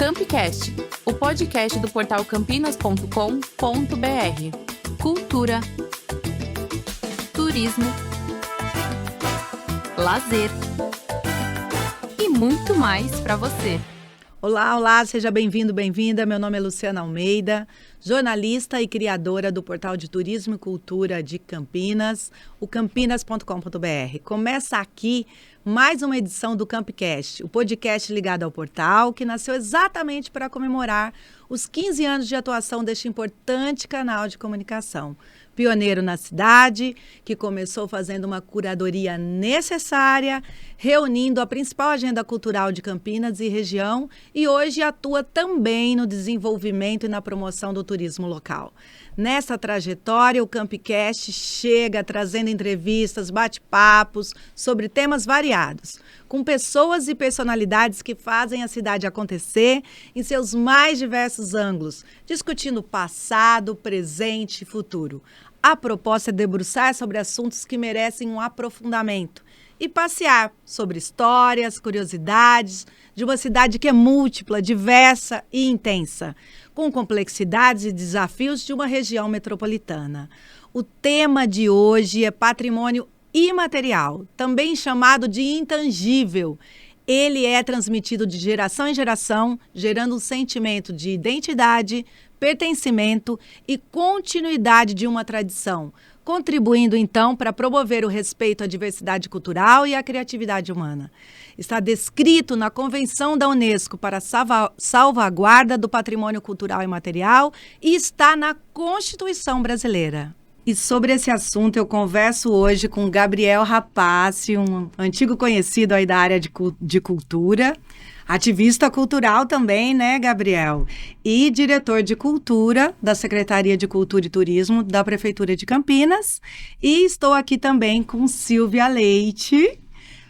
Campcast, o podcast do portal campinas.com.br. Cultura, turismo, lazer e muito mais para você. Olá, seja bem-vindo, bem-vinda. Meu nome é Luciana Almeida, jornalista e criadora do portal de turismo e cultura de Campinas, o campinas.com.br. Começa aqui mais uma edição do Campcast, o podcast ligado ao portal, que nasceu exatamente para comemorar os 15 anos de atuação deste importante canal de comunicação. Pioneiro na cidade, que começou fazendo uma curadoria necessária, reunindo a principal agenda cultural de Campinas e região, e hoje atua também no desenvolvimento e na promoção do turismo local. Nessa trajetória, o Campcast chega trazendo entrevistas, bate-papos sobre temas variados, com pessoas e personalidades que fazem a cidade acontecer em seus mais diversos ângulos, discutindo passado, presente e futuro. A proposta é debruçar sobre assuntos que merecem um aprofundamento e passear sobre histórias, curiosidades de uma cidade que é múltipla, diversa e intensa, com complexidades e desafios de uma região metropolitana. O tema de hoje é patrimônio imaterial, também chamado de intangível. Ele é transmitido de geração em geração, gerando um sentimento de identidade, pertencimento e continuidade de uma tradição, contribuindo, então, para promover o respeito à diversidade cultural e à criatividade humana. Está descrito na Convenção da Unesco para a salvaguarda do patrimônio cultural e material e está na Constituição brasileira. E sobre esse assunto eu converso hoje com Gabriel Rapace, um antigo conhecido aí da área de cultura, ativista cultural também, né, Gabriel? E diretor de cultura da Secretaria de Cultura e Turismo da Prefeitura de Campinas. E estou aqui também com Silvia Leite.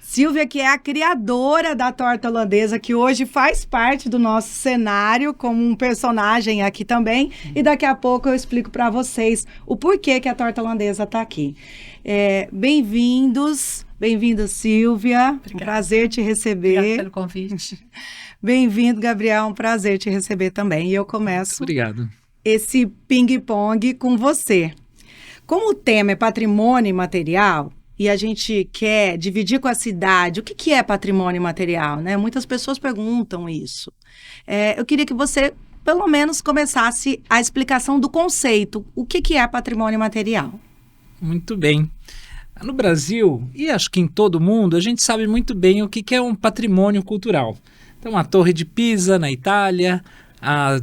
Silvia, que é a criadora da torta holandesa, que hoje faz parte do nosso cenário como um personagem aqui também. E daqui a pouco eu explico para vocês o porquê que a torta holandesa está aqui. Bem-vindos, Silvia. Obrigada. Um prazer te receber. Obrigada pelo convite. Bem-vindo, Gabriel. Um prazer te receber também. E eu começo esse ping-pong com você. Como o tema é patrimônio imaterial, e a gente quer dividir com a cidade o que é patrimônio imaterial, né? Muitas pessoas perguntam isso. Eu queria que você, pelo menos, começasse a explicação do conceito. O que é patrimônio imaterial? Muito bem. No Brasil, e acho que em todo o mundo, a gente sabe muito bem o que é um patrimônio cultural. Então, a Torre de Pisa, na Itália, a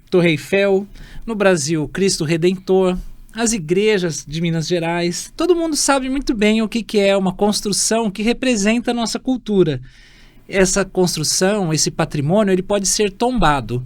Torre Eiffel, no Brasil, Cristo Redentor, as igrejas de Minas Gerais. Todo mundo sabe muito bem o que é uma construção que representa a nossa cultura. Essa construção, esse patrimônio, ele pode ser tombado.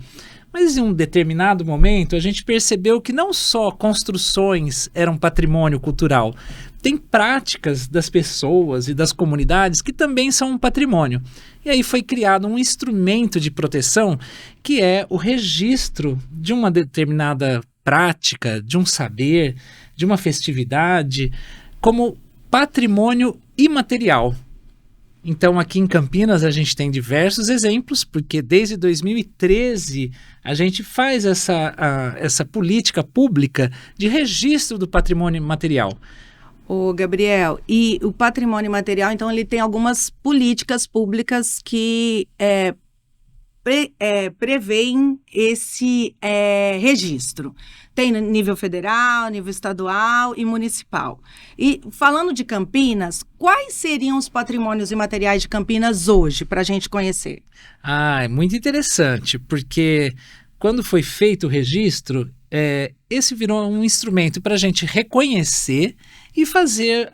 Mas em um determinado momento, a gente percebeu que não só construções eram patrimônio cultural, tem práticas das pessoas e das comunidades que também são um patrimônio. E aí foi criado um instrumento de proteção que é o registro de uma determinada prática, de um saber, de uma festividade, como patrimônio imaterial. Então, aqui em Campinas, a gente tem diversos exemplos, porque desde 2013 a gente faz essa política pública de registro do patrimônio imaterial. Ô, Gabriel, e o patrimônio imaterial, então, ele tem algumas políticas públicas que prevêem esse registro. Tem no nível federal, nível estadual e municipal. E falando de Campinas, quais seriam os patrimônios imateriais de Campinas hoje, para a gente conhecer? É muito interessante, porque quando foi feito o registro, esse virou um instrumento para a gente reconhecer e fazer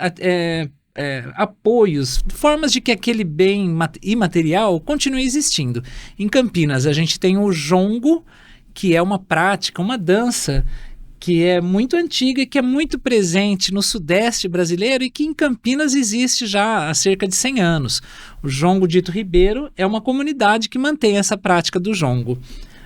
apoios, formas de que aquele bem imaterial continue existindo. Em Campinas, a gente tem o jongo, que é uma prática, uma dança que é muito antiga e que é muito presente no sudeste brasileiro e que em Campinas existe já há cerca de 100 anos. O Jongo Dito Ribeiro é uma comunidade que mantém essa prática do jongo.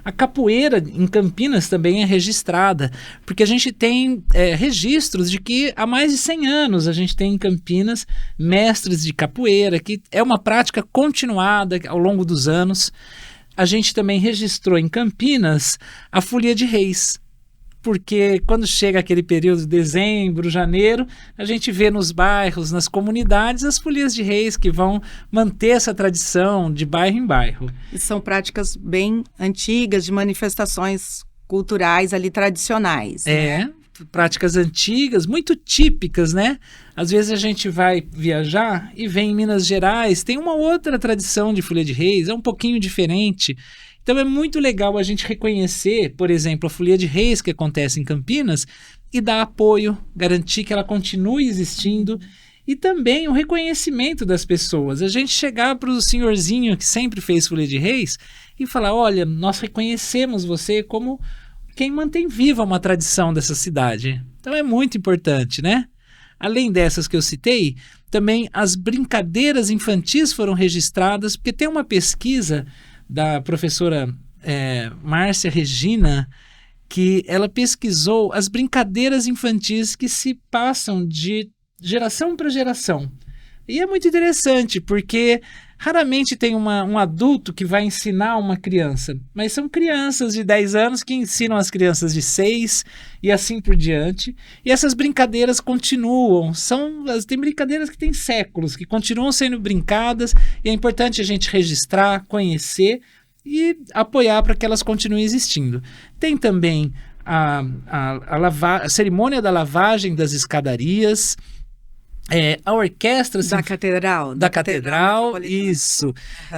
A capoeira em Campinas também é registrada, porque a gente tem registros de que há mais de 100 anos a gente tem em Campinas mestres de capoeira, que é uma prática continuada ao longo dos anos. A gente também registrou em Campinas a Folia de Reis, porque quando chega aquele período de dezembro, janeiro, a gente vê nos bairros, nas comunidades, as folias de reis que vão manter essa tradição de bairro em bairro. E são práticas bem antigas, de manifestações culturais ali tradicionais. Práticas antigas, muito típicas, né? Às vezes a gente vai viajar e vem em Minas Gerais, tem uma outra tradição de folia de reis, é um pouquinho diferente. Então é muito legal a gente reconhecer, por exemplo, a Folia de Reis que acontece em Campinas e dar apoio, garantir que ela continue existindo e também o reconhecimento das pessoas. A gente chegar para o senhorzinho que sempre fez Folia de Reis e falar, olha, nós reconhecemos você como quem mantém viva uma tradição dessa cidade. Então é muito importante, né? Além dessas que eu citei, também as brincadeiras infantis foram registradas, porque tem uma pesquisa da professora Márcia Regina, que ela pesquisou as brincadeiras infantis que se passam de geração para geração. E é muito interessante, porque raramente tem um adulto que vai ensinar uma criança, mas são crianças de 10 anos que ensinam as crianças de 6 e assim por diante. E essas brincadeiras continuam, tem brincadeiras que têm séculos, que continuam sendo brincadas, e é importante a gente registrar, conhecer e apoiar para que elas continuem existindo. Tem também a cerimônia da lavagem das escadarias, a orquestra da catedral. Da catedral, isso,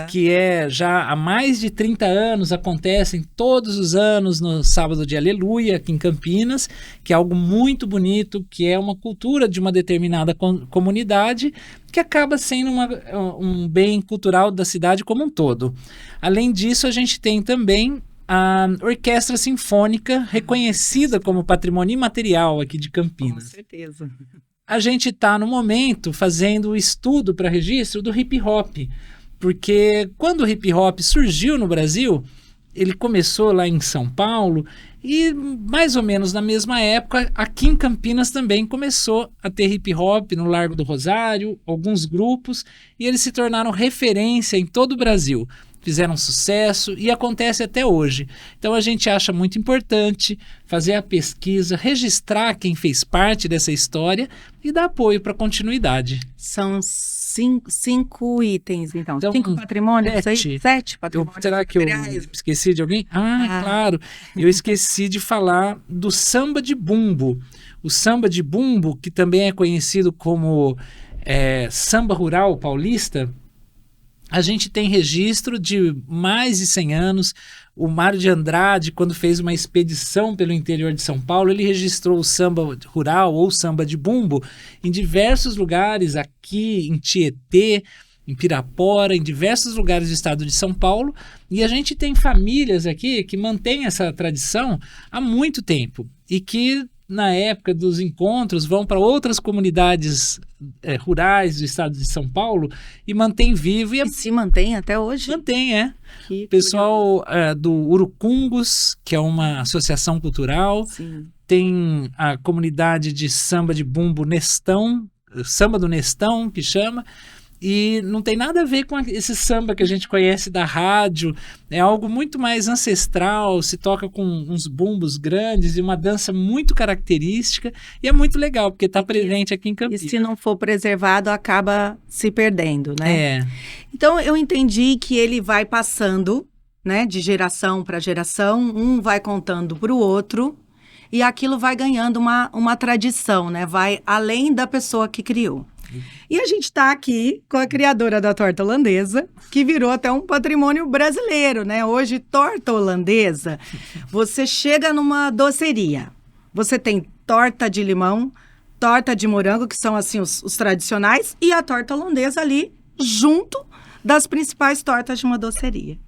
que já há mais de 30 anos, acontecem todos os anos no sábado de Aleluia, aqui em Campinas, que é algo muito bonito, que é uma cultura de uma determinada comunidade, que acaba sendo um bem cultural da cidade como um todo. Além disso, a gente tem também a Orquestra Sinfônica, reconhecida como patrimônio imaterial aqui de Campinas. Com certeza. A gente está, no momento, fazendo o estudo para registro do hip hop, porque quando o hip hop surgiu no Brasil, ele começou lá em São Paulo e mais ou menos na mesma época, aqui em Campinas também começou a ter hip hop no Largo do Rosário, alguns grupos, e eles se tornaram referência em todo o Brasil. Fizeram sucesso e acontece até hoje. Então a gente acha muito importante fazer a pesquisa, registrar quem fez parte dessa história e dar apoio para a continuidade. São cinco itens, então. 5 patrimônios? 7 patrimônios. Será que eu esqueci de alguém? Claro. Eu esqueci de falar do samba de bumbo. O samba de bumbo, que também é conhecido como samba rural paulista, a gente tem registro de mais de 100 anos. O Mário de Andrade, quando fez uma expedição pelo interior de São Paulo, ele registrou o samba rural ou samba de bumbo em diversos lugares, aqui em Tietê, em Pirapora, em diversos lugares do estado de São Paulo. E a gente tem famílias aqui que mantêm essa tradição há muito tempo e que, na época dos encontros, vão para outras comunidades rurais do estado de São Paulo e mantém vivo. E se mantém até hoje? Mantém, O pessoal do Urucungos, que é uma associação cultural. Sim. Tem a comunidade de samba de bumbo Nestão, samba do Nestão, que chama. E não tem nada a ver com esse samba que a gente conhece da rádio. É algo muito mais ancestral, se toca com uns bumbos grandes e uma dança muito característica. E é muito legal, porque está presente aqui em Campinas. E se não for preservado, acaba se perdendo, né? É. Então, eu entendi que ele vai passando, né, de geração para geração, um vai contando para o outro, e aquilo vai ganhando uma tradição, né? Vai além da pessoa que criou. E a gente está aqui com a criadora da torta holandesa, que virou até um patrimônio brasileiro, né? Hoje, torta holandesa, você chega numa doceria, você tem torta de limão, torta de morango, que são assim os tradicionais, e a torta holandesa ali junto das principais tortas de uma doceria.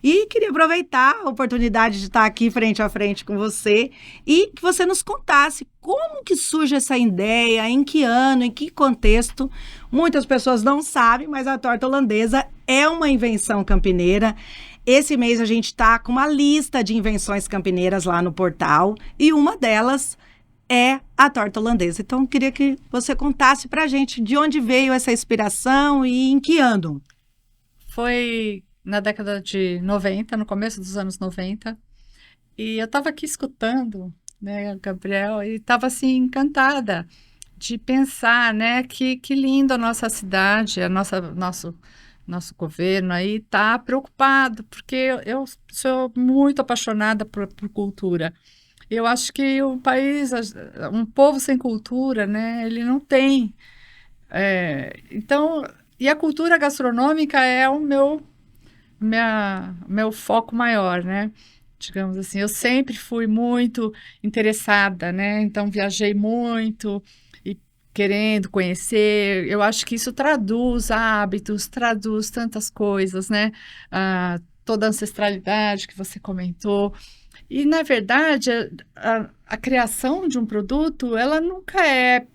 E queria aproveitar a oportunidade de estar aqui frente a frente com você e que você nos contasse como que surge essa ideia, em que ano, em que contexto. Muitas pessoas não sabem, mas a torta holandesa é uma invenção campineira, Esse mês a gente está com uma lista de invenções campineiras lá no portal e uma delas é a torta holandesa. Então, eu queria que você contasse pra gente de onde veio essa inspiração e em que ano. Foi na década de 90, no começo dos anos 90, e eu estava aqui escutando, né, o Gabriel, e estava assim encantada de pensar, né, que lindo a nossa cidade, nosso governo aí está preocupado, porque eu sou muito apaixonada por cultura. Eu acho que o país, um povo sem cultura, né, ele não tem. Então, e a cultura gastronômica é meu foco maior, né? Digamos assim, eu sempre fui muito interessada, né? Então, viajei muito e querendo conhecer. Eu acho que isso traduz hábitos, traduz tantas coisas, né? Toda a ancestralidade que você comentou. E, na verdade, a criação de um produto, ela nunca é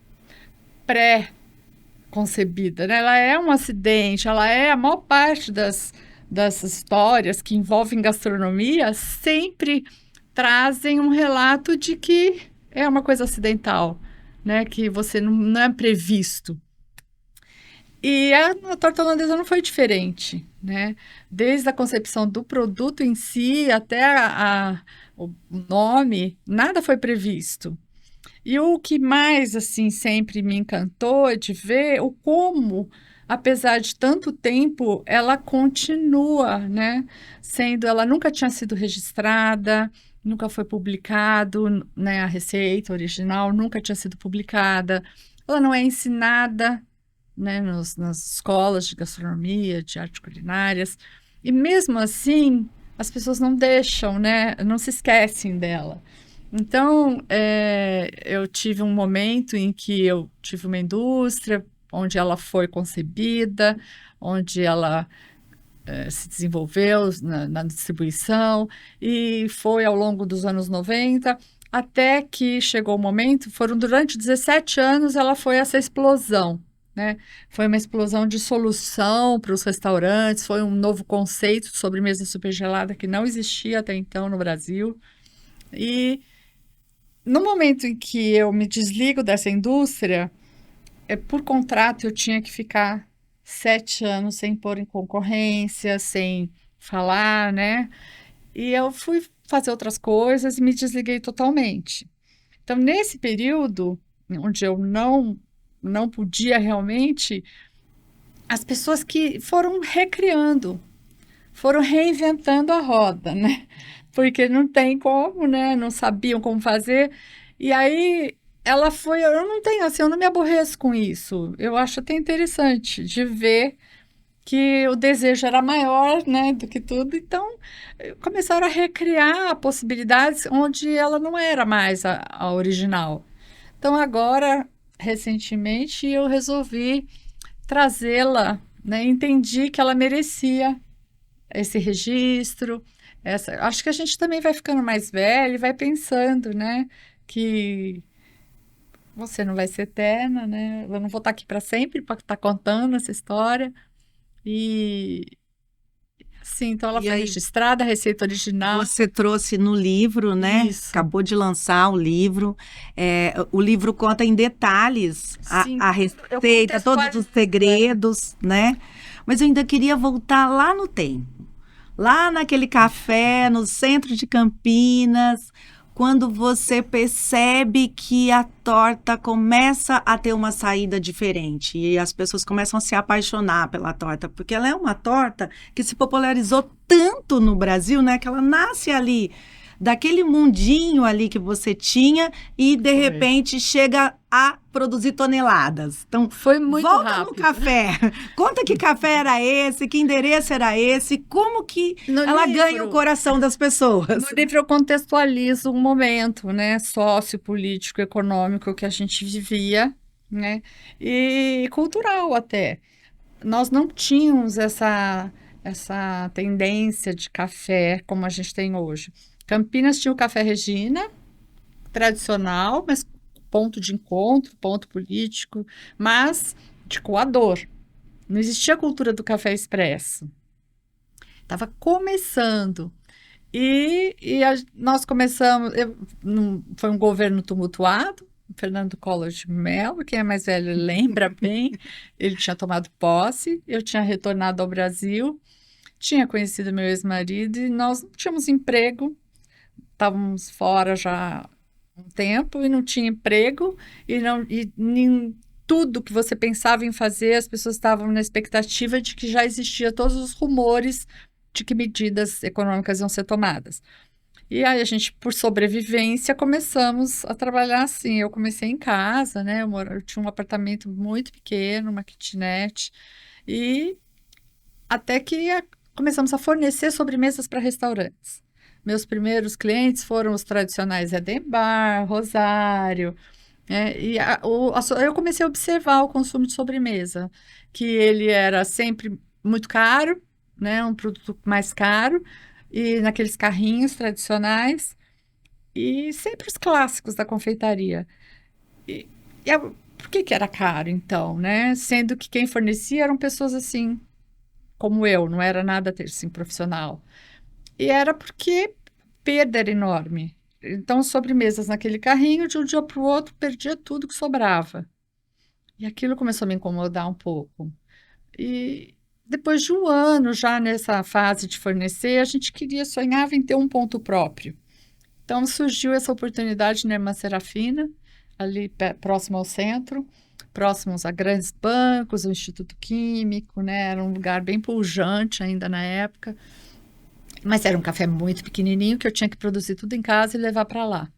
pré-concebida, né? Ela é um acidente, ela é a maior parte das histórias que envolvem gastronomia sempre trazem um relato de que é uma coisa acidental, né? Que você não é previsto. E a torta holandesa não foi diferente, né? Desde a concepção do produto em si até o nome, nada foi previsto. E o que mais, assim, sempre me encantou é de ver o como, apesar de tanto tempo, ela continua, né? Ela nunca tinha sido registrada, nunca foi publicado, né? A receita original nunca tinha sido publicada. Ela não é ensinada, né? Nas escolas de gastronomia, de artes culinárias. E mesmo assim, as pessoas não deixam, né? Não se esquecem dela. Então, eu tive um momento em que eu tive uma indústria onde ela foi concebida, onde ela se desenvolveu na distribuição e foi ao longo dos anos 90, até que chegou o momento, durante 17 anos, ela foi essa explosão, né? Foi uma explosão de solução para os restaurantes, foi um novo conceito de sobremesa supergelada que não existia até então no Brasil. E no momento em que eu me desligo dessa indústria, por contrato eu tinha que ficar 7 anos sem pôr em concorrência, sem falar, né? E eu fui fazer outras coisas e me desliguei totalmente. Então, nesse período, onde eu não podia realmente, as pessoas que foram recriando, foram reinventando a roda, né? Porque não tem como, né? Não sabiam como fazer. E aí ela foi. Eu não tenho assim, eu não me aborreço com isso. Eu acho até interessante de ver que o desejo era maior, né, do que tudo. Então começaram a recriar possibilidades onde ela não era mais a original. Então agora, recentemente, eu resolvi trazê-la, né? Entendi que ela merecia esse registro. Acho que a gente também vai ficando mais velho e vai pensando, né, que você não vai ser eterna, né? Eu não vou estar aqui para sempre para estar contando essa história. E sim, então ela E foi aí, registrada, a receita original. você trouxe no livro, né? Isso. Acabou de lançar o livro. O livro conta em detalhes Sim, a receita, todos os segredos, né? Mas eu ainda queria voltar lá no tempo. Lá naquele café, no centro de Campinas, quando você percebe que a torta começa a ter uma saída diferente e as pessoas começam a se apaixonar pela torta, porque ela é uma torta que se popularizou tanto no Brasil, né, que ela nasce ali, daquele mundinho ali que você tinha e, de repente, chega a produzir toneladas. Então, foi muito volta rápido. no café. Conta que café era esse, que endereço era esse, como que ela ganha o coração das pessoas. No livro eu contextualizo um momento, né, sociopolítico, econômico que a gente vivia, né, e cultural até. Nós não tínhamos essa tendência de café como a gente tem hoje. Campinas tinha o Café Regina, tradicional, mas ponto de encontro, ponto político, mas de coador. Não existia a cultura do café expresso. estava começando. Nós começamos, foi um governo tumultuado, Fernando Collor de Mello, quem é mais velho lembra bem, ele tinha tomado posse, eu tinha retornado ao Brasil, tinha conhecido meu ex-marido e nós não tínhamos emprego, estávamos fora já há um tempo e não tinha emprego e nem tudo que você pensava em fazer, as pessoas estavam na expectativa de que já existia todos os rumores de que medidas econômicas iam ser tomadas. E aí a gente, por sobrevivência, começamos a trabalhar assim. Eu comecei em casa, né? Eu tinha um apartamento muito pequeno, uma kitnet, e até que começamos a fornecer sobremesas para restaurantes. Meus primeiros clientes foram os tradicionais Eden Bar, Rosário, né? Eu comecei a observar o consumo de sobremesa, que ele era sempre muito caro, né? Um produto mais caro, e naqueles carrinhos tradicionais, e sempre os clássicos da confeitaria. Por que era caro, então, né? Sendo que quem fornecia eram pessoas assim, como eu, não era nada assim, profissional. E era porque perda era enorme. Então, sobremesas naquele carrinho, de um dia para o outro, perdia tudo que sobrava. E aquilo começou a me incomodar um pouco. E depois de um ano já nessa fase de fornecer, a gente sonhava em ter um ponto próprio. Então surgiu essa oportunidade na Irmã Serafina, ali próximo ao centro, próximos a grandes bancos, o Instituto Químico, né? Era um lugar bem pujante ainda na época, mas era um café muito pequenininho que eu tinha que produzir tudo em casa e levar para lá.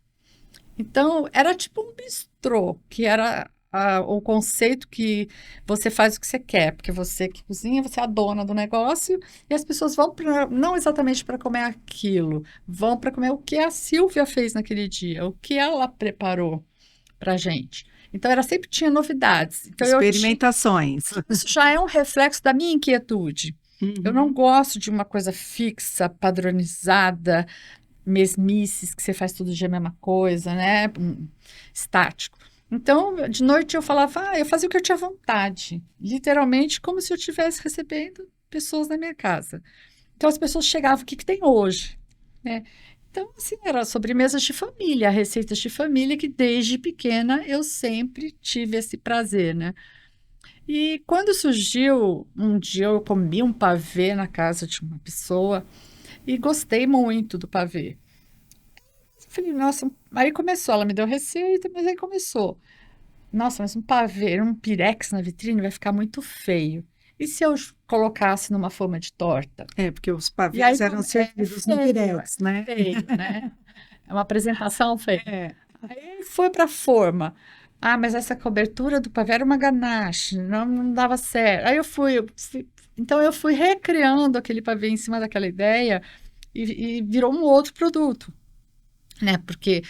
Então era tipo um bistrô, que era o conceito que você faz o que você quer, porque você que cozinha, você é a dona do negócio, e as pessoas vão não exatamente para comer aquilo, vão para comer o que a Silvia fez naquele dia, o que ela preparou para gente. Então, sempre tinha novidades. Então, experimentações. Isso já é um reflexo da minha inquietude. Uhum. Eu não gosto de uma coisa fixa, padronizada, mesmices, que você faz todo dia a mesma coisa, né? Estático. Então, de noite eu falava, eu fazia o que eu tinha vontade. Literalmente, como se eu estivesse recebendo pessoas na minha casa. Então, as pessoas chegavam, o que tem hoje? Né? Então, assim, era sobremesas de família, receitas de família, que desde pequena eu sempre tive esse prazer, né? E quando surgiu, um dia eu comi um pavê na casa de uma pessoa e gostei muito do pavê. Falei, nossa, aí começou, ela me deu receita, mas aí começou. Nossa, mas um pavê, um pirex na vitrine vai ficar muito feio. E se eu colocasse numa forma de torta? Porque os pavês eram servidos no pirex, né? Feio, né? É uma apresentação feia. Aí foi para a forma. Mas essa cobertura do pavê era uma ganache, não dava certo. Aí então eu fui recriando aquele pavê em cima daquela ideia e virou um outro produto. Né? Porque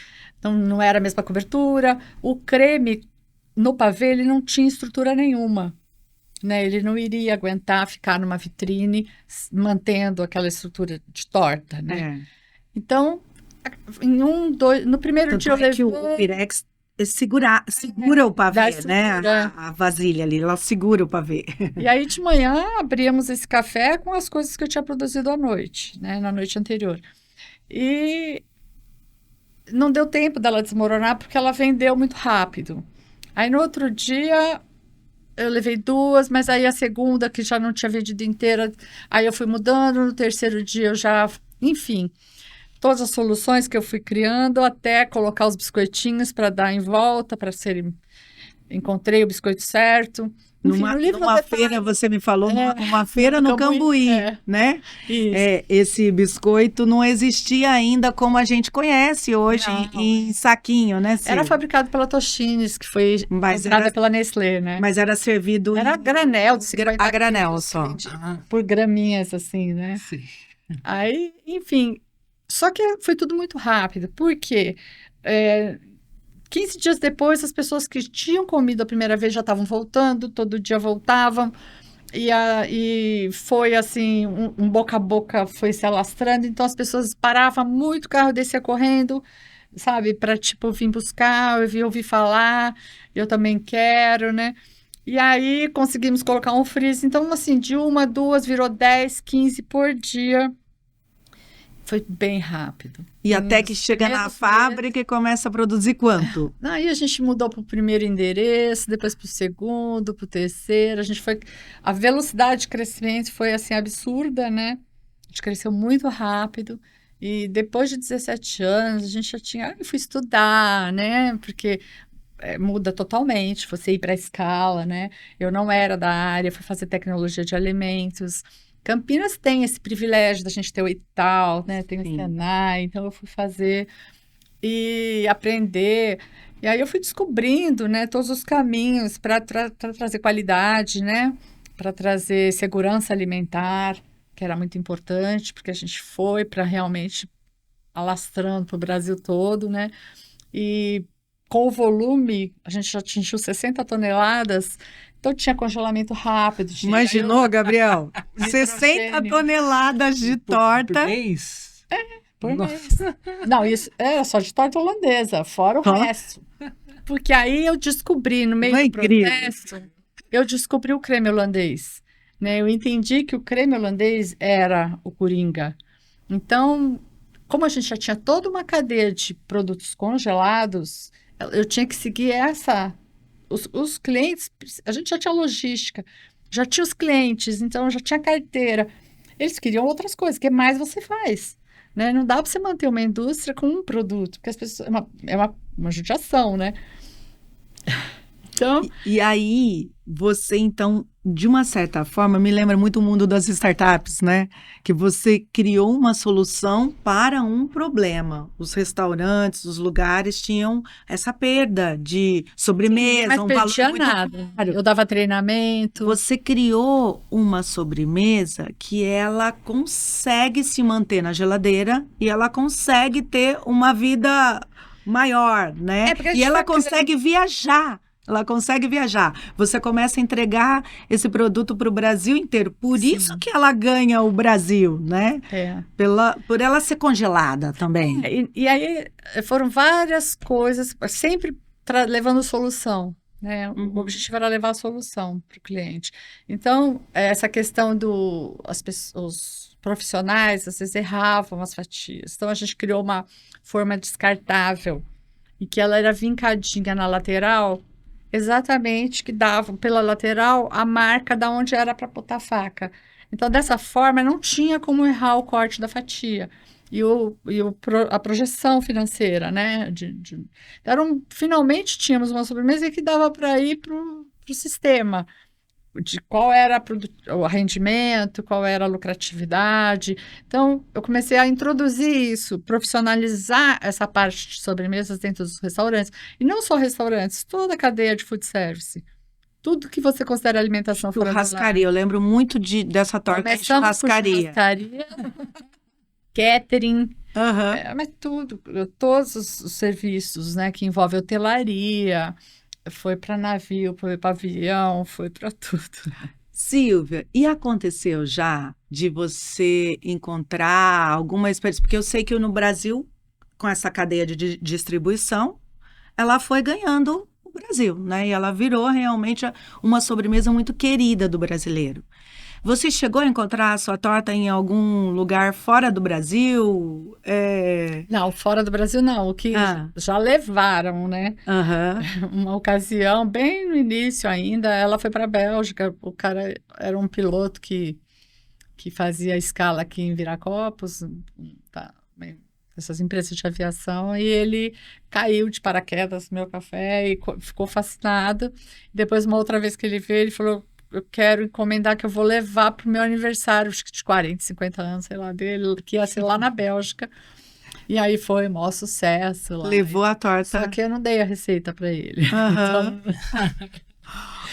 não era a mesma cobertura, o creme no pavê ele não tinha estrutura nenhuma, né? Ele não iria aguentar ficar numa vitrine mantendo aquela estrutura de torta, né? Então, no primeiro Tanto dia eu levei... que o pirex segura o pavê, né? A vasilha ali, ela segura o pavê. E aí de manhã abríamos esse café com as coisas que eu tinha produzido à noite, né? Na noite anterior. E não deu tempo dela desmoronar porque ela vendeu muito rápido. Aí no outro dia eu levei 2, mas aí a segunda, que já não tinha vendido inteira, aí eu fui mudando, no terceiro dia eu já... Enfim, todas as soluções que eu fui criando, até colocar os biscoitinhos para dar em volta, para serem... Encontrei o biscoito certo. Enfim, numa feira, você me falou, numa feira no Cambuí, né? Isso. Esse biscoito não existia ainda como a gente conhece hoje, em saquinho, né, Cida? Era fabricado pela Tostines, que foi comprada pela Nestlé, né? Mas era servido... Era granel, a granel só. Por graminhas, assim, né? Sim. Aí, enfim, só que foi tudo muito rápido, porque 15 dias depois, as pessoas que tinham comido a primeira vez já estavam voltando, todo dia voltavam, e foi assim, um boca a boca foi se alastrando, então as pessoas paravam muito, o carro descia correndo, sabe, para tipo vir buscar, eu ouvi falar, eu também quero, né? E aí conseguimos colocar um freezer. Então, assim, de 1, 2, virou 10, 15 por dia. Foi bem rápido. E até que chega na fábrica e começa a produzir quanto? Aí a gente mudou para o primeiro endereço, depois para o segundo, para o terceiro. A velocidade de crescimento foi assim absurda, né? A gente cresceu muito rápido. E depois de 17 anos, a gente já tinha. Eu fui estudar, né? Porque muda totalmente você ir para a escala, né? Eu não era da área, fui fazer tecnologia de alimentos. Campinas tem esse privilégio da gente ter o Itaú, né? Tem o Senai, então eu fui fazer e aprender. E aí eu fui descobrindo, né, todos os caminhos para trazer qualidade, né? Para trazer segurança alimentar, que era muito importante, porque a gente foi para realmente alastrando para o Brasil todo, né? E com o volume, a gente já atingiu 60 toneladas, então tinha congelamento rápido. Imaginou, Gabriel? 60 toneladas de torta. Por mês? Por mês. Não, isso era só de torta holandesa, fora o resto. Porque aí eu descobri, no meio do processo, eu descobri o creme holandês. Né? Eu entendi que o creme holandês era o coringa. Então, como a gente já tinha toda uma cadeia de produtos congelados, eu tinha que seguir essa. Os clientes, a gente já tinha logística, já tinha os clientes, então já tinha carteira. Eles queriam outras coisas, o que mais você faz? Né? Não dá para você manter uma indústria com um produto, porque as pessoas, é uma judiação, né? Então, e aí, você, então, de uma certa forma, me lembra muito o mundo das startups, né? Que você criou uma solução para um problema. Os restaurantes, os lugares tinham essa perda de sobremesa, mas um perdia valor muito nada. caro. Eu dava treinamento. Você criou uma sobremesa que ela consegue se manter na geladeira e ela consegue ter uma vida maior, né? E ela consegue viajar. Ela consegue viajar. Você começa a entregar esse produto para o Brasil inteiro. Por isso que ela ganha o Brasil, né? Por ela ser congelada também. E aí foram várias coisas, sempre levando solução. Né? O objetivo era levar a solução para o cliente. Então, essa questão os profissionais, às vezes, erravam as fatias. Então, a gente criou uma forma descartável e que ela era vincadinha na lateral, exatamente, que dava pela lateral a marca da onde era para botar a faca. Então, dessa forma, não tinha como errar o corte da fatia. A projeção financeira, né? Finalmente tínhamos uma sobremesa que dava para ir para o sistema, de qual era o rendimento, qual era a lucratividade. Então, eu comecei a introduzir isso, profissionalizar essa parte de sobremesas dentro dos restaurantes. E não só restaurantes, toda a cadeia de food service. Tudo que você considera alimentação fora do lar. Churrascaria, eu lembro muito dessa torta de churrascaria. Catering, mas todos os serviços, né, que envolvem hotelaria, foi para navio, foi para avião, foi para tudo. Silvia, e aconteceu já de você encontrar alguma experiência? Porque eu sei que no Brasil, com essa cadeia de distribuição, ela foi ganhando o Brasil, né? E ela virou realmente uma sobremesa muito querida do brasileiro. Você chegou a encontrar a sua torta em algum lugar fora do Brasil? Não, fora do Brasil não. O que já levaram, né? Uma ocasião, bem no início ainda, ela foi para a Bélgica. O cara era um piloto que fazia escala aqui em Viracopos, essas empresas de aviação, e ele caiu de paraquedas no meu café e ficou fascinado. Depois, uma outra vez que ele veio, ele falou: eu quero encomendar que eu vou levar para o meu aniversário, acho que de 40, 50 anos, sei lá, dele, que ia ser lá na Bélgica. E aí foi o maior sucesso lá. Levou a torta. Só que eu não dei a receita para ele. Então...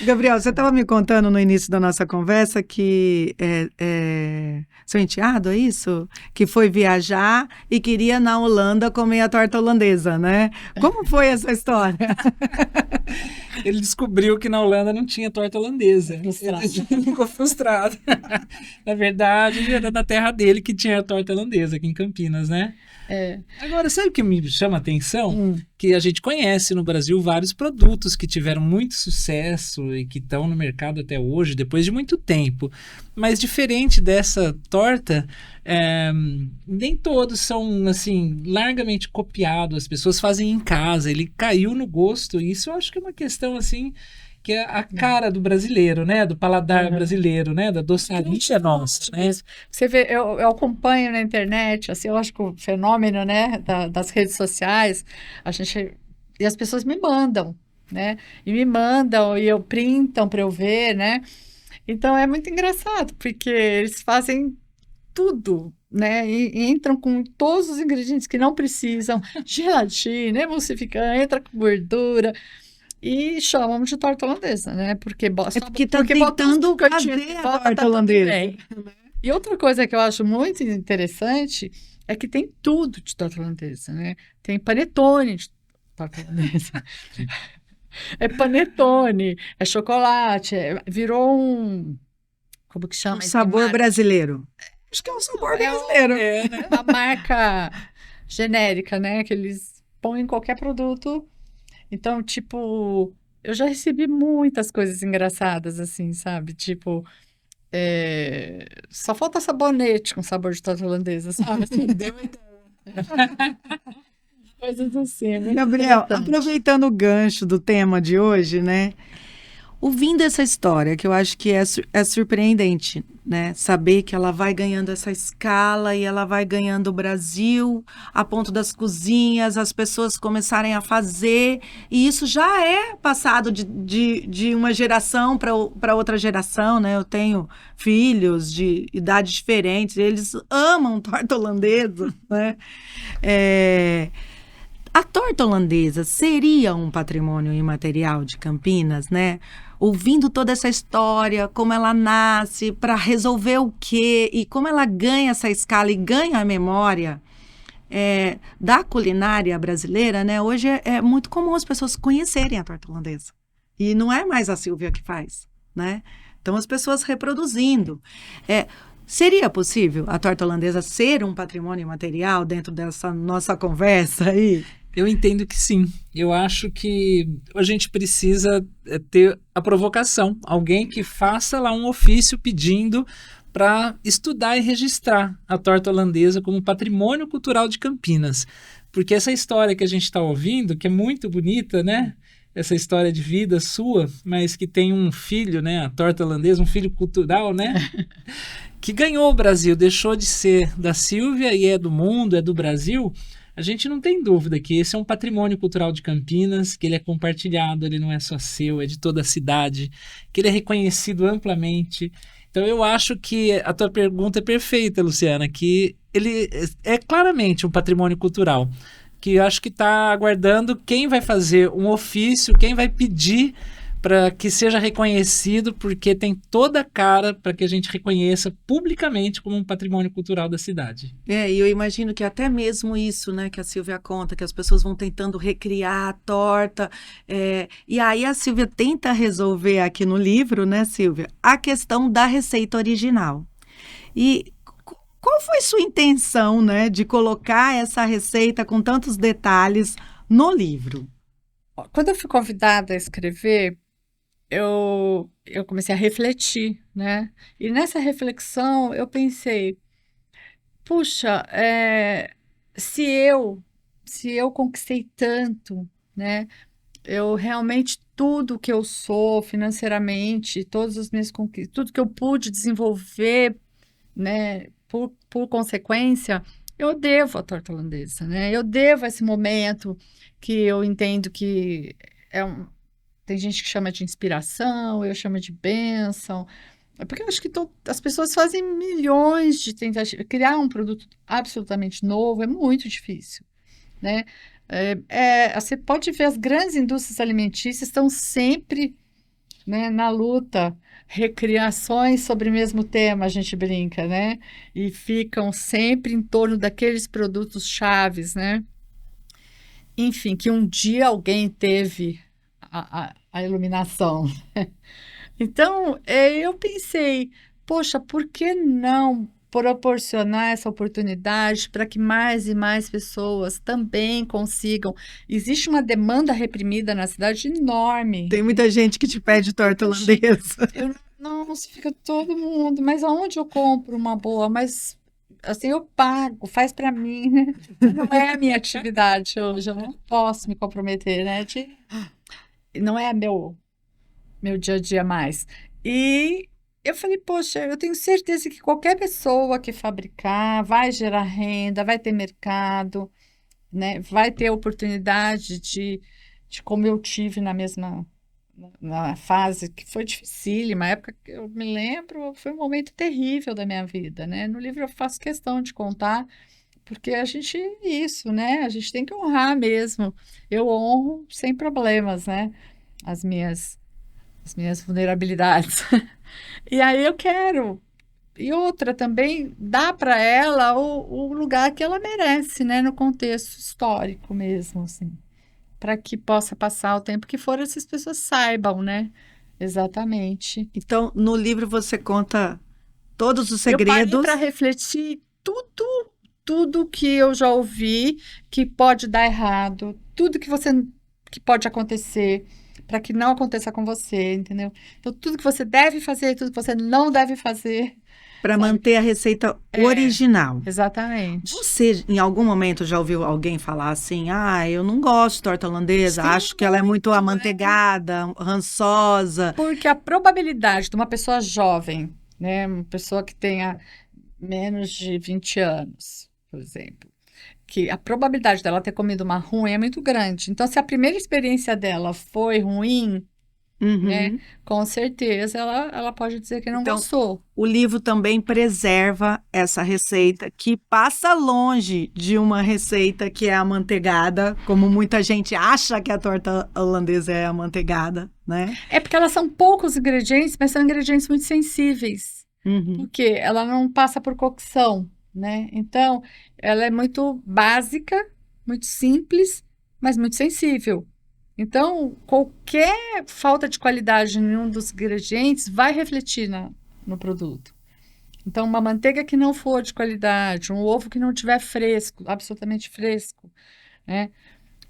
Gabriel, você estava me contando no início da nossa conversa que seu enteado, é isso? Que foi viajar e queria na Holanda comer a torta holandesa, né? Como foi essa história? Ele descobriu que na Holanda não tinha torta holandesa. Ele ficou frustrado. Na verdade, era da terra dele que tinha a torta holandesa, aqui em Campinas, né? Agora, sabe o que me chama a atenção? Que a gente conhece no Brasil vários produtos que tiveram muito sucesso exemplo, e que estão no mercado até hoje, depois de muito tempo. Mas diferente dessa torta, nem todos são, assim, largamente copiados. As pessoas fazem em casa, ele caiu no gosto. E isso eu acho que é uma questão, assim, que é a cara do brasileiro, né? Do paladar brasileiro, né? Da doçaria nossa, né? Você vê, eu acompanho na internet, assim, eu acho que o fenômeno, né, das redes sociais, e as pessoas me mandam, né? E me mandam, e eu printam para eu ver, né? Então é muito engraçado, porque eles fazem tudo, né? E entram com todos os ingredientes que não precisam, gelatina, emulsificante, entra com gordura. E chamam de torta holandesa, né? Porque porque tá tentando fazer a torta holandesa. E outra coisa que eu acho muito interessante é que tem tudo de torta holandesa, né? Tem panetone de torta holandesa. É panetone, é chocolate, virou um... Como que chama? Um sabor brasileiro. Acho que é um sabor brasileiro. Uma marca genérica, né? Que eles põem em qualquer produto. Então, tipo, eu já recebi muitas coisas engraçadas, assim, sabe? Tipo, só falta sabonete com sabor de torta holandesa, sabe? Assim, deu uma ideia. Coisas assim, né? Gabriel, aproveitando o gancho do tema de hoje, né? Ouvindo essa história, que eu acho que é surpreendente, né? Saber que ela vai ganhando essa escala e ela vai ganhando o Brasil, a ponto das cozinhas, as pessoas começarem a fazer, e isso já é passado de uma geração para outra geração, né? Eu tenho filhos de idades diferentes, eles amam torta holandesa, né? A torta holandesa seria um patrimônio imaterial de Campinas, né? Ouvindo toda essa história, como ela nasce, para resolver o quê, e como ela ganha essa escala e ganha a memória da culinária brasileira, né? Hoje é muito comum as pessoas conhecerem a torta holandesa. E não é mais a Silvia que faz, né? Então, as pessoas reproduzindo. Seria possível a torta holandesa ser um patrimônio imaterial dentro dessa nossa conversa aí? Eu entendo que sim. Eu acho que a gente precisa ter a provocação. Alguém que faça lá um ofício pedindo para estudar e registrar a torta holandesa como patrimônio cultural de Campinas. Porque essa história que a gente está ouvindo, que é muito bonita, né? Essa história de vida sua, mas que tem um filho, né? A torta holandesa, um filho cultural, né? Que ganhou o Brasil, deixou de ser da Silvia e é do mundo, é do Brasil. A gente não tem dúvida que esse é um patrimônio cultural de Campinas, que ele é compartilhado, ele não é só seu, é de toda a cidade, que ele é reconhecido amplamente. Então eu acho que a tua pergunta é perfeita, Luciana, que ele é claramente um patrimônio cultural, que eu acho que está aguardando quem vai fazer um ofício, quem vai pedir para que seja reconhecido, porque tem toda a cara para que a gente reconheça publicamente como um patrimônio cultural da cidade. E eu imagino que até mesmo isso, né, que a Silvia conta, que as pessoas vão tentando recriar a torta, e aí a Silvia tenta resolver aqui no livro, né, Silvia, a questão da receita original. E qual foi sua intenção, né, de colocar essa receita com tantos detalhes no livro? Quando eu fui convidada a escrever, eu comecei a refletir, né? E nessa reflexão eu pensei, puxa, se eu conquistei tanto, né? Eu realmente, tudo que eu sou financeiramente, todas as minhas conquistas, tudo que eu pude desenvolver, né? Por consequência, eu devo à torta holandesa, né? Eu devo a esse momento que eu entendo que tem gente que chama de inspiração, eu chamo de bênção. Porque eu acho que as pessoas fazem milhões de tentativas. Criar um produto absolutamente novo é muito difícil, né? Você pode ver, as grandes indústrias alimentícias estão sempre, né, na luta, recriações sobre o mesmo tema, a gente brinca, né? E ficam sempre em torno daqueles produtos chaves, né? Enfim, que um dia alguém teve a iluminação. Então, eu pensei, poxa, por que não proporcionar essa oportunidade para que mais e mais pessoas também consigam. Existe uma demanda reprimida na cidade enorme. Tem muita gente que te pede torta holandesa. Não, se fica todo mundo, mas aonde eu compro uma boa? Mas assim eu pago, faz para mim, né? Não é a minha atividade hoje, eu não posso me comprometer, né? Não é meu dia a dia mais. E eu falei, poxa, eu tenho certeza que qualquer pessoa que fabricar vai gerar renda, vai ter mercado, né? Vai ter oportunidade de como eu tive na fase que foi dificílima, a época que eu me lembro, foi um momento terrível da minha vida, né? No livro eu faço questão de contar, porque isso, né? A gente tem que honrar mesmo. Eu honro sem problemas, né? As minhas vulnerabilidades. E aí eu quero. E outra também, dá para ela o lugar que ela merece, né? No contexto histórico mesmo, assim. Para que possa passar o tempo que for, essas pessoas saibam, né? Exatamente. Então, no livro você conta todos os Eu parei segredos. para refletir tudo que eu já ouvi que pode dar errado, tudo que pode acontecer, para que não aconteça com você, entendeu? Então, tudo que você deve fazer, tudo que você não deve fazer. Para Sabe? manter a receita original. Exatamente. Você, em algum momento, já ouviu alguém falar assim: eu não gosto de torta holandesa, Sim, acho que ela é muito muito, amanteigada, rançosa. Porque a probabilidade de uma pessoa jovem, né, uma pessoa que tenha menos de 20 anos, por exemplo, que a probabilidade dela ter comido uma ruim é muito grande. Então, se a primeira experiência dela foi ruim, né, com certeza ela pode dizer que não Então, gostou. O livro também preserva essa receita que passa longe de uma receita que é amanteigada, como muita gente acha que a torta holandesa é amanteigada, né? É porque elas são poucos ingredientes, mas são ingredientes muito sensíveis. Porque ela não passa por cocção, né? Então, ela é muito básica, muito simples, mas muito sensível. Então, qualquer falta de qualidade em um dos ingredientes vai refletir no produto. Então, uma manteiga que não for de qualidade, um ovo que não tiver fresco, absolutamente fresco, né?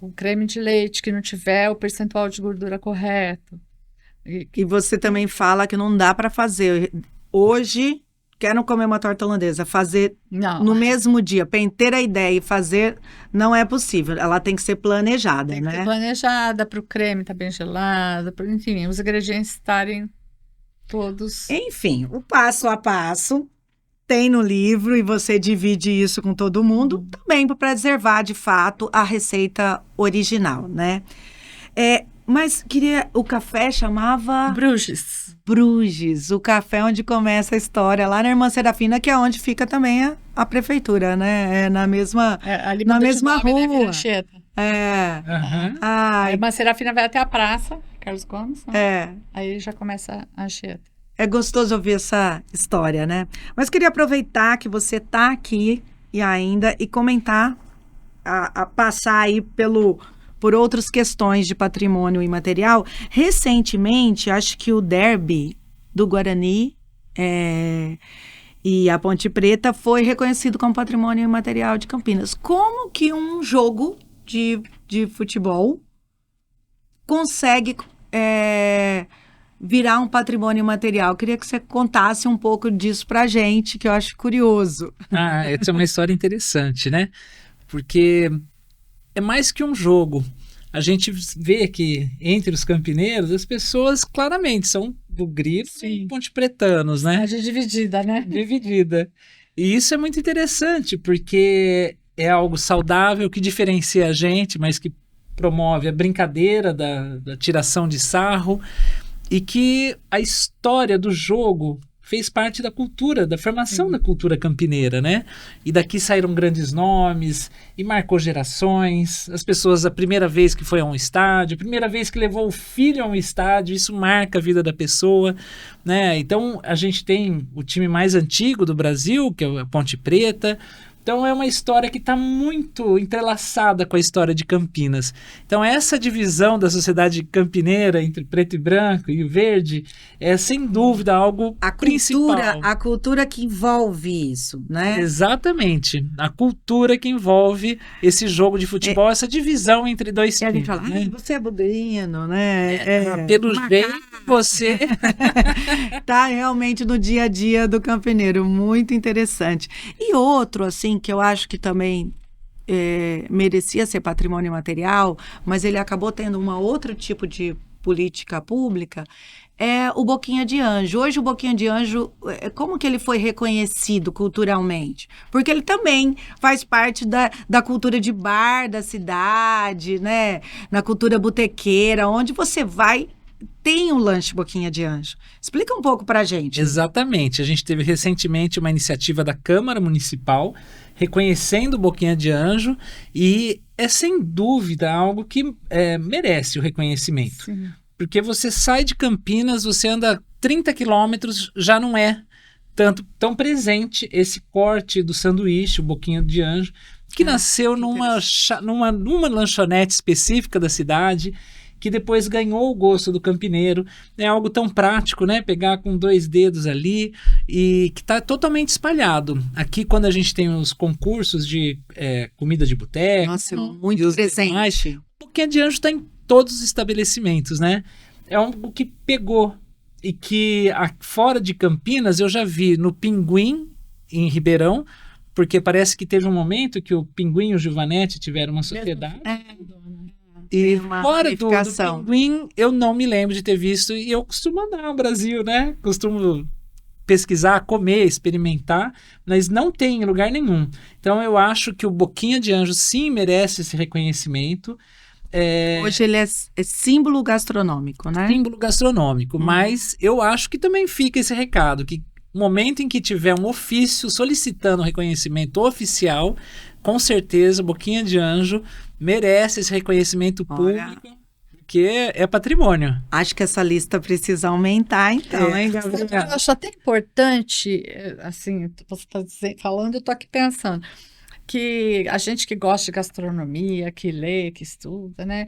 Um creme de leite que não tiver o percentual de gordura correto. E você também fala que não dá para fazer. Hoje, quero comer uma torta holandesa. Fazer no mesmo dia, ter a ideia e fazer, não é possível. Ela tem que ser planejada, Tem né? que ser planejada para o creme estar bem gelado, enfim, os ingredientes estarem todos. Enfim, o passo a passo tem no livro e você divide isso com todo mundo, também para preservar, de fato, a receita original, né? Mas o café chamava... Bruges, o café onde começa a história, lá na Irmã Serafina, que é onde fica também a prefeitura, né? É na mesma, ali na mesma nome, né, rua. Anchieta. A Irmã Serafina vai até a praça, Carlos Gomes, né? É. Aí já começa a Anchieta. É gostoso ouvir essa história, né? Mas queria aproveitar que você está aqui e comentar, a passar aí por outras questões de patrimônio imaterial. Recentemente, acho que o derby do Guarani e a Ponte Preta foi reconhecido como patrimônio imaterial de Campinas. Como que um jogo de futebol consegue virar um patrimônio imaterial? Queria que você contasse um pouco disso pra gente, que eu acho curioso. Essa é uma história interessante, né? Porque é mais que um jogo. A gente vê que entre os campineiros, as pessoas claramente são do Grilo e pontepretanos, né? A gente dividida, né? Dividida. E isso é muito interessante, porque é algo saudável que diferencia a gente, mas que promove a brincadeira da tiração de sarro, e que a história do jogo fez parte da cultura, da formação da cultura campineira, né? E daqui saíram grandes nomes e marcou gerações. As pessoas, a primeira vez que foi a um estádio, a primeira vez que levou o filho a um estádio, isso marca a vida da pessoa, né? Então, a gente tem o time mais antigo do Brasil, que é a Ponte Preta, Então é uma história que está muito entrelaçada com a história de Campinas. Então essa divisão da sociedade campineira entre preto e branco e o verde é sem dúvida algo principal. A cultura que envolve isso, né? Exatamente. A cultura que envolve esse jogo de futebol, essa divisão entre dois E a gente times. fala, Né? você é bugrino, né? Pelo jeito, você... Tá realmente no dia a dia do campineiro, muito interessante. E outro, assim, que eu acho que também merecia ser patrimônio material, mas ele acabou tendo um outro tipo de política pública, é o Boquinha de Anjo. Hoje o Boquinha de Anjo, como que ele foi reconhecido culturalmente? Porque ele também faz parte da cultura de bar da cidade, né? Na cultura botequeira, onde você vai, tem um lanche Boquinha de Anjo. Explica um pouco pra gente. Exatamente. A gente teve recentemente uma iniciativa da Câmara Municipal reconhecendo o Boquinha de Anjo e é sem dúvida algo que merece o reconhecimento. Sim. Porque você sai de Campinas, você anda 30 quilômetros, já não é tão presente esse corte do sanduíche, o Boquinha de Anjo, que nasceu numa lanchonete específica da cidade, que depois ganhou o gosto do campineiro. É algo tão prático, né? Pegar com 2 dedos ali e que está totalmente espalhado. Aqui, quando a gente tem os concursos de comida de boteco... Nossa, muito presente. O Boquinha de Anjo está em todos os estabelecimentos, né? É algo que pegou e que fora de Campinas eu já vi no Pinguim, em Ribeirão, porque parece que teve um momento que o Pinguim e o Gilvanete tiveram uma sociedade. E fora do Pinguim, eu não me lembro de ter visto, e eu costumo andar no Brasil, né? Costumo pesquisar, comer, experimentar, mas não tem em lugar nenhum. Então eu acho que o Boquinha de Anjo sim merece esse reconhecimento. Hoje ele é símbolo gastronômico, né? Símbolo gastronômico, mas eu acho que também fica esse recado, que no momento em que tiver um ofício solicitando reconhecimento oficial, com certeza o Boquinha de Anjo merece esse reconhecimento público, porque é patrimônio. Acho que essa lista precisa aumentar, então, hein, Gabriel? Eu acho até importante, assim, você está falando, eu estou aqui pensando, que a gente que gosta de gastronomia, que lê, que estuda, né?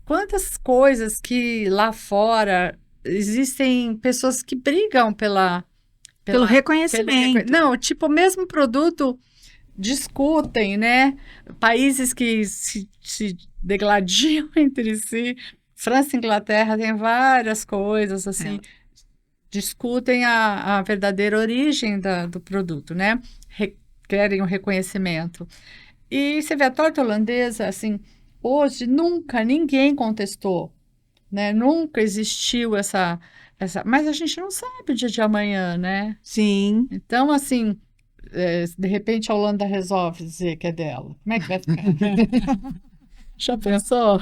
Quantas coisas que lá fora existem pessoas que brigam pelo reconhecimento. Não, tipo, o mesmo produto discutem, né? Países que se degladiam entre si. França e Inglaterra tem várias coisas, assim, discutem a verdadeira origem do produto, né? Querem um reconhecimento. E você vê a torta holandesa, assim, hoje nunca ninguém contestou, né? Nunca existiu essa... Mas a gente não sabe o dia de amanhã, né? Sim. Então, assim, de repente a Holanda resolve dizer que é dela. Como é que vai ficar? Já pensou?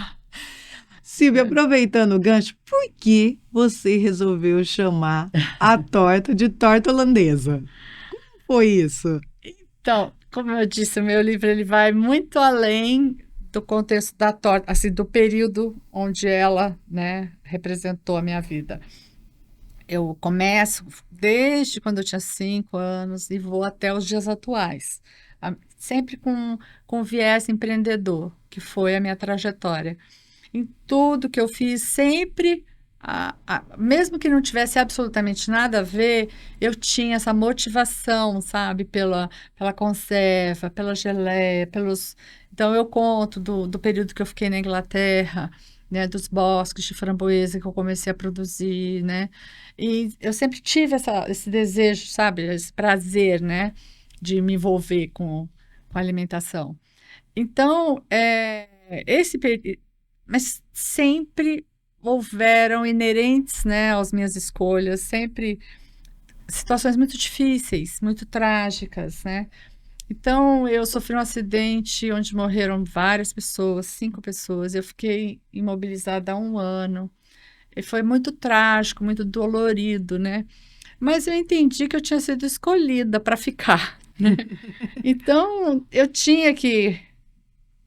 Silvia, aproveitando o gancho, por que você resolveu chamar a torta de torta holandesa? Como foi isso? Então, como eu disse, o meu livro ele vai muito além do contexto da torta, assim, do período onde ela, né, representou a minha vida. Eu começo desde quando eu tinha 5 anos e vou até os dias atuais, sempre com viés empreendedor, que foi a minha trajetória. Em tudo que eu fiz, sempre, mesmo que não tivesse absolutamente nada a ver, eu tinha essa motivação, sabe, pela conserva, pela geleia, Então, eu conto do período que eu fiquei na Inglaterra, né, dos bosques de framboesa que eu comecei a produzir, né, e eu sempre tive esse desejo, sabe, esse prazer, né, de me envolver com a alimentação. Então, mas sempre houveram inerentes, né, às minhas escolhas, sempre situações muito difíceis, muito trágicas, né. Então, eu sofri um acidente onde morreram várias pessoas, 5 pessoas. Eu fiquei imobilizada há 1 ano. E foi muito trágico, muito dolorido, né? Mas eu entendi que eu tinha sido escolhida para ficar, né? Então, eu tinha que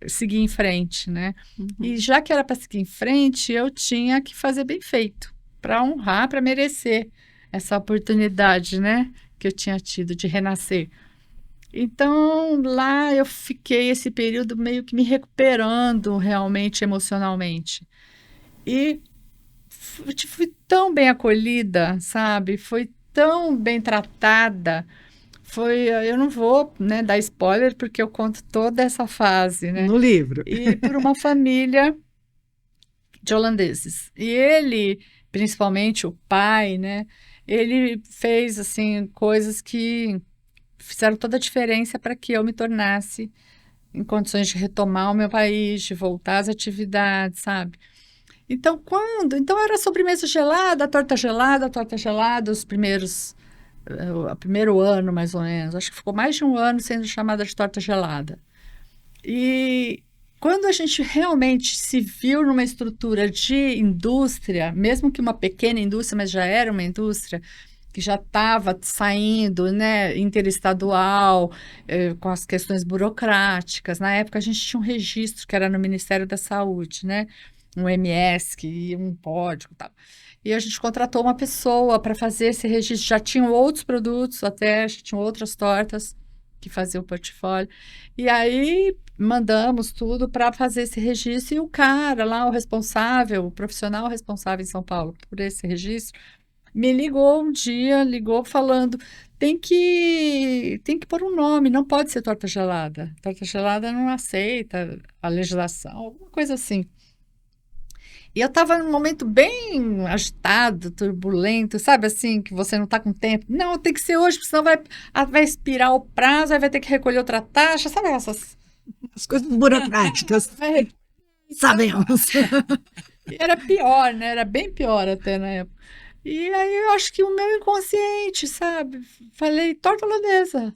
seguir em frente, né? E já que era para seguir em frente, eu tinha que fazer bem feito, para honrar, para merecer essa oportunidade, né? Que eu tinha tido de renascer. Então, lá eu fiquei esse período meio que me recuperando realmente emocionalmente. E fui tão bem acolhida, sabe? Foi tão bem tratada. Eu não vou, né, dar spoiler porque eu conto toda essa fase, né? No livro. E por uma família de holandeses. E ele, principalmente o pai, né? Ele fez assim coisas que fizeram toda a diferença para que eu me tornasse em condições de retomar o meu país, de voltar às atividades, sabe? Então, Então era sobremesa gelada, a torta gelada, o primeiro ano, mais ou menos. Acho que ficou mais de um ano sendo chamada de torta gelada. E quando a gente realmente se viu numa estrutura de indústria, mesmo que uma pequena indústria, mas já era uma indústria que já estava saindo, né, interestadual, com as questões burocráticas. Na época a gente tinha um registro que era no Ministério da Saúde, né, um MS, que ia um código e tal. E a gente contratou uma pessoa para fazer esse registro. Já tinham outros produtos, até já tinham outras tortas que faziam o portfólio. E aí mandamos tudo para fazer esse registro. E o cara lá, o responsável, o profissional responsável em São Paulo por esse registro, me ligou um dia, falando, tem que pôr um nome, não pode ser torta gelada. Torta gelada não aceita a legislação, alguma coisa assim. E eu estava num momento bem agitado, turbulento, sabe assim, que você não está com tempo. Não, tem que ser hoje, porque senão vai expirar o prazo, aí vai ter que recolher outra taxa, sabe essas... As coisas burocráticas. Sabemos. Era pior, né? Era bem pior até na época. E aí eu acho que o meu inconsciente, sabe? Falei, torta holandesa.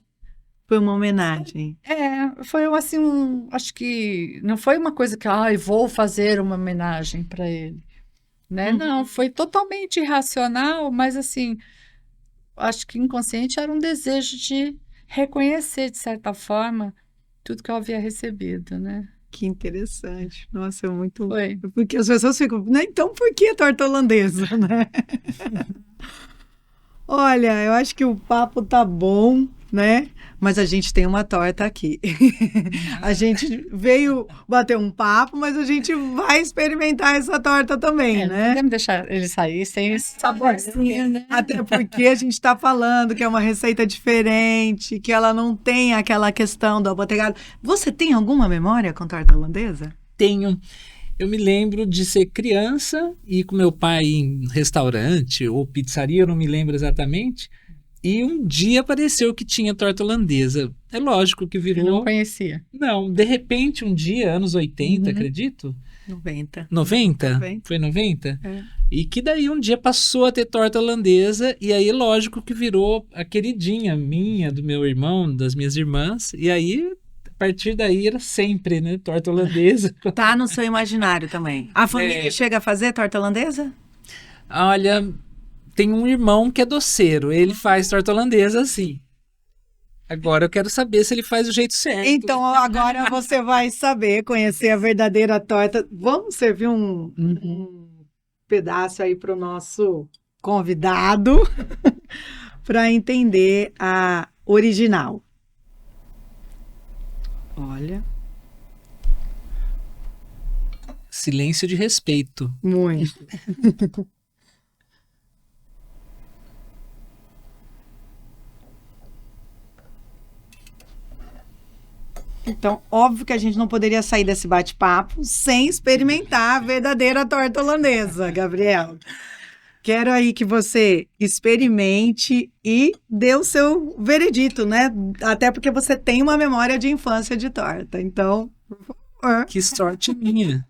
Foi uma homenagem. Foi assim, acho que não foi uma coisa que, vou fazer uma homenagem para ele, né? Não, foi totalmente irracional, mas assim, acho que inconsciente era um desejo de reconhecer, de certa forma, tudo que eu havia recebido, né? Que interessante. Nossa, é muito... Foi. Porque as pessoas ficam, né? Então por que torta holandesa, né? Olha, eu acho que o papo tá bom, né? Mas a gente tem uma torta aqui. A gente veio bater um papo, mas a gente vai experimentar essa torta também, né? Não podemos deixar ele sair sem esse saborzinho, né? Até porque a gente está falando que é uma receita diferente, que ela não tem aquela questão do apotegado. Você tem alguma memória com torta holandesa? Tenho. Eu me lembro de ser criança e ir com meu pai em restaurante ou pizzaria, eu não me lembro exatamente. E um dia apareceu que tinha torta holandesa. É lógico que virou... Eu não conhecia. Não, de repente um dia, anos 80, acredito. 90. 90? 90. Foi 90? É. E que daí um dia passou a ter torta holandesa e aí lógico que virou a queridinha minha, do meu irmão, das minhas irmãs. E aí, a partir daí era sempre, né, torta holandesa. Tá no seu imaginário também. A família chega a fazer torta holandesa? Olha, tem um irmão que é doceiro, ele faz torta holandesa assim. Agora eu quero saber se ele faz do jeito certo. Então agora você vai saber, conhecer a verdadeira torta. Vamos servir um pedaço aí para o nosso convidado para entender a original. Olha. Silêncio de respeito. Muito. Então, óbvio que a gente não poderia sair desse bate-papo sem experimentar a verdadeira torta holandesa, Gabriel. Quero aí que você experimente e dê o seu veredito, né? Até porque você tem uma memória de infância de torta. Então, por favor. Que sorte minha.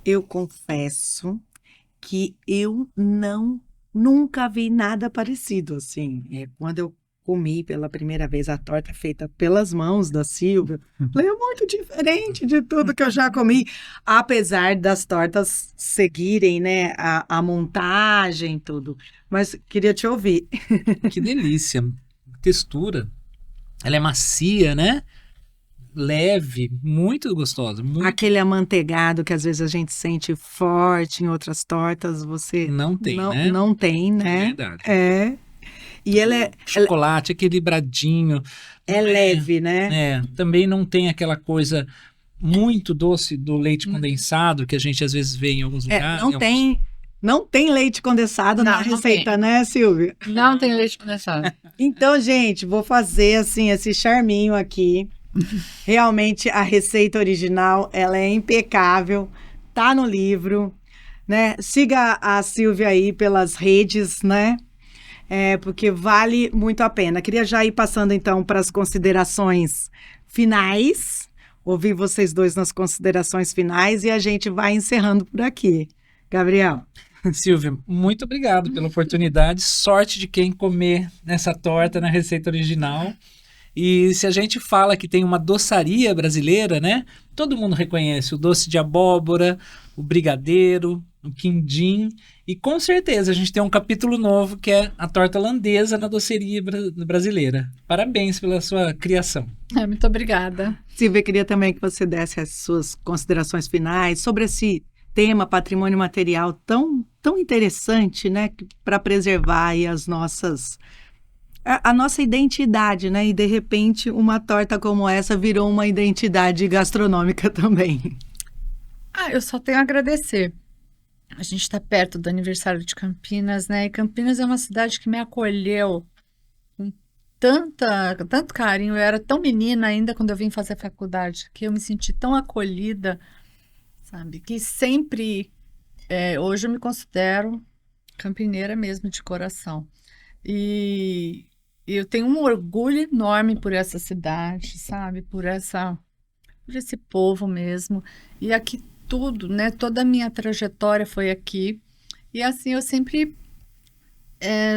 Eu confesso que eu nunca vi nada parecido assim. Quando eu comi pela primeira vez a torta feita pelas mãos da Silvia, falei, é muito diferente de tudo que eu já comi, apesar das tortas seguirem, né, a montagem, tudo. Mas queria te ouvir. Que delícia. Textura. Ela é macia, né? leve, muito gostosa. Muito... Aquele amanteigado que às vezes a gente sente forte em outras tortas, você Não tem, né? não tem, né? Verdade. E ela Chocolate equilibradinho. é leve, né? Também não tem aquela coisa muito doce do leite condensado que a gente às vezes vê em alguns lugares. Não tem leite condensado na Não receita, tem. né, Silvia? Não tem leite condensado. Então, gente, vou fazer assim esse charminho aqui. Realmente a receita original, ela é impecável, tá no livro, né? Siga a Silvia aí pelas redes, né? Porque vale muito a pena. Queria já ir passando então para as considerações finais. Ouvir vocês dois nas considerações finais e a gente vai encerrando por aqui. Gabriel. Silvia, muito obrigado pela oportunidade. Sorte de quem comer nessa torta na receita original. E se a gente fala que tem uma doçaria brasileira, né? Todo mundo reconhece o doce de abóbora, o brigadeiro, o quindim. E com certeza a gente tem um capítulo novo que é a torta holandesa na doceria brasileira. Parabéns pela sua criação. Muito obrigada. Silvia, queria também que você desse as suas considerações finais sobre esse tema patrimônio material tão interessante, né? Para preservar aí a nossa identidade, né? E de repente uma torta como essa virou uma identidade gastronômica também. Eu só tenho a agradecer. A gente está perto do aniversário de Campinas, né? E Campinas é uma cidade que me acolheu com tanto carinho. Eu era tão menina ainda quando eu vim fazer faculdade, que eu me senti tão acolhida, sabe? Que sempre, hoje eu me considero campineira mesmo, de coração. E eu tenho um orgulho enorme por essa cidade, sabe? Por esse povo mesmo. E aqui tudo, né? Toda a minha trajetória foi aqui. E assim, eu sempre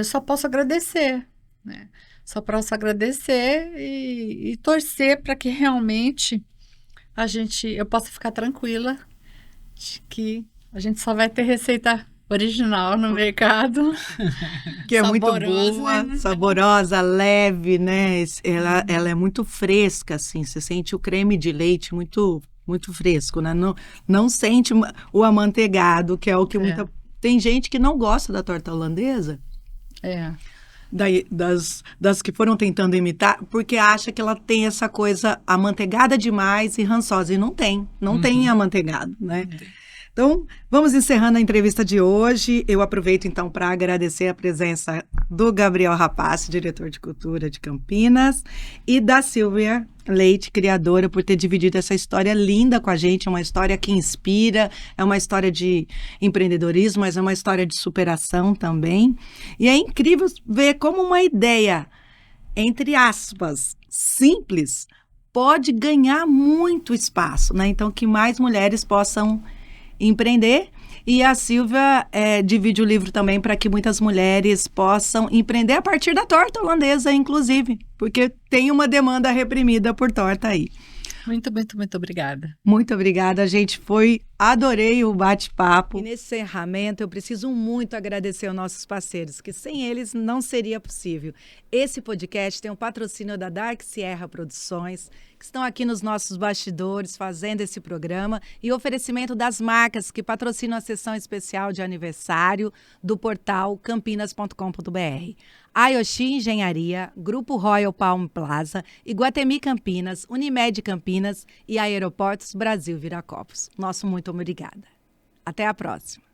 só posso agradecer, né? Só posso agradecer e torcer para que realmente eu possa ficar tranquila de que a gente só vai ter receita original no mercado. Que é muito Saborosa, boa, né? saborosa, leve, né? Ela é muito fresca, assim. Você sente o creme de leite muito, muito fresco, né? Não sente o amanteigado, que é o que Tem gente que não gosta da torta holandesa. Das que foram tentando imitar, porque acha que ela tem essa coisa amanteigada demais e rançosa. E não tem amanteigado, né? Então, vamos encerrando a entrevista de hoje. Eu aproveito, então, para agradecer a presença do Gabriel Rapassi, diretor de cultura de Campinas, e da Silvia Leite, criadora, por ter dividido essa história linda com a gente, uma história que inspira, é uma história de empreendedorismo, mas é uma história de superação também. E é incrível ver como uma ideia, entre aspas, simples, pode ganhar muito espaço, né? Então, que mais mulheres possam empreender. E a Silvia divide o livro também para que muitas mulheres possam empreender a partir da torta holandesa, inclusive, porque tem uma demanda reprimida por torta aí. Muito, muito, muito obrigada. Muito obrigada, gente. Adorei o bate-papo. E nesse encerramento, eu preciso muito agradecer aos nossos parceiros, que sem eles não seria possível. Esse podcast tem um patrocínio da Dark Sierra Produções, que estão aqui nos nossos bastidores fazendo esse programa, e oferecimento das marcas que patrocinam a sessão especial de aniversário do portal campinas.com.br. Ayoshi Engenharia, Grupo Royal Palm Plaza, Iguatemi Campinas, Unimed Campinas e Aeroportos Brasil Viracopos. Nosso muito obrigada. Até a próxima.